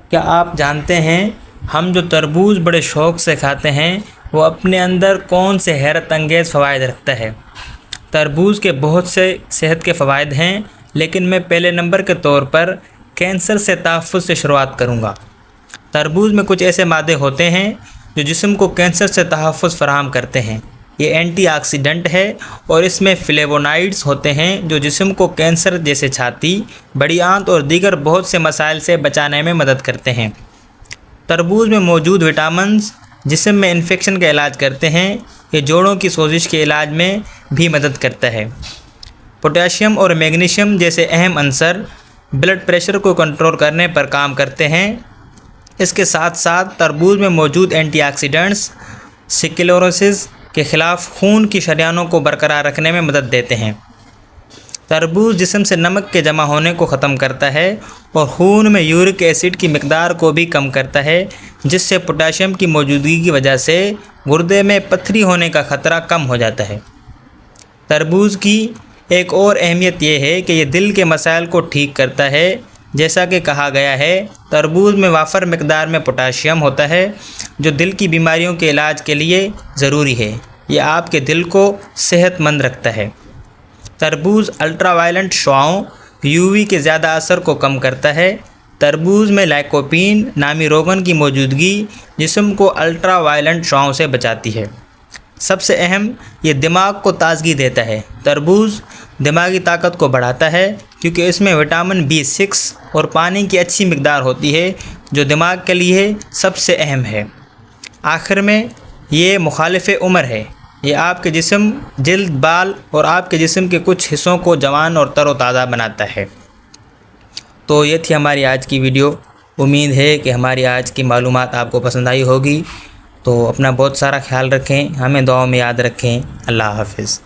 کیا آپ جانتے ہیں ہم جو تربوز بڑے شوق سے کھاتے ہیں وہ اپنے اندر کون سے حیرت انگیز فوائد رکھتا ہے؟ تربوز کے بہت سے صحت کے فوائد ہیں، لیکن میں پہلے نمبر کے طور پر کینسر سے تحفظ سے شروعات کروں گا۔ تربوز میں کچھ ایسے مادے ہوتے ہیں جو جسم کو کینسر سے تحفظ فراہم کرتے ہیں۔ یہ اینٹی آکسیڈنٹ ہے اور اس میں فلیوونائڈز ہوتے ہیں جو جسم کو کینسر جیسے چھاتی، بڑی آنت اور دیگر بہت سے مسائل سے بچانے میں مدد کرتے ہیں۔ تربوز میں موجود وٹامنز جسم میں انفیکشن کا علاج کرتے ہیں۔ یہ جوڑوں کی سوزش کے علاج میں بھی مدد کرتا ہے۔ پوٹاشیم اور میگنیشیم جیسے اہم عنصر بلڈ پریشر کو کنٹرول کرنے پر کام کرتے ہیں۔ اس کے ساتھ ساتھ تربوز میں موجود اینٹی آکسیڈنٹس سکلیروسس کے خلاف خون کی شریانوں کو برقرار رکھنے میں مدد دیتے ہیں۔ تربوز جسم سے نمک کے جمع ہونے کو ختم کرتا ہے اور خون میں یورک ایسڈ کی مقدار کو بھی کم کرتا ہے، جس سے پوٹاشیم کی موجودگی کی وجہ سے گردے میں پتھری ہونے کا خطرہ کم ہو جاتا ہے۔ تربوز کی ایک اور اہمیت یہ ہے کہ یہ دل کے مسائل کو ٹھیک کرتا ہے۔ جیسا کہ کہا گیا ہے، تربوز میں وافر مقدار میں پوٹاشیم ہوتا ہے جو دل کی بیماریوں کے علاج کے لیے ضروری ہے۔ یہ آپ کے دل کو صحت مند رکھتا ہے۔ تربوز الٹرا وائلنٹ شعاؤں UV کے زیادہ اثر کو کم کرتا ہے۔ تربوز میں لائکوپین نامی روغن کی موجودگی جسم کو الٹرا وائلنٹ شعاؤں سے بچاتی ہے۔ سب سے اہم، یہ دماغ کو تازگی دیتا ہے۔ تربوز دماغی طاقت کو بڑھاتا ہے کیونکہ اس میں وٹامن B6 اور پانی کی اچھی مقدار ہوتی ہے جو دماغ کے لیے سب سے اہم ہے۔ آخر میں، یہ مخالف عمر ہے۔ یہ آپ کے جسم، جلد، بال اور آپ کے جسم کے کچھ حصوں کو جوان اور تر و تازہ بناتا ہے۔ تو یہ تھی ہماری آج کی ویڈیو۔ امید ہے کہ ہماری آج کی معلومات آپ کو پسند آئی ہوگی۔ تو اپنا بہت سارا خیال رکھیں، ہمیں دعاؤں میں یاد رکھیں۔ اللہ حافظ۔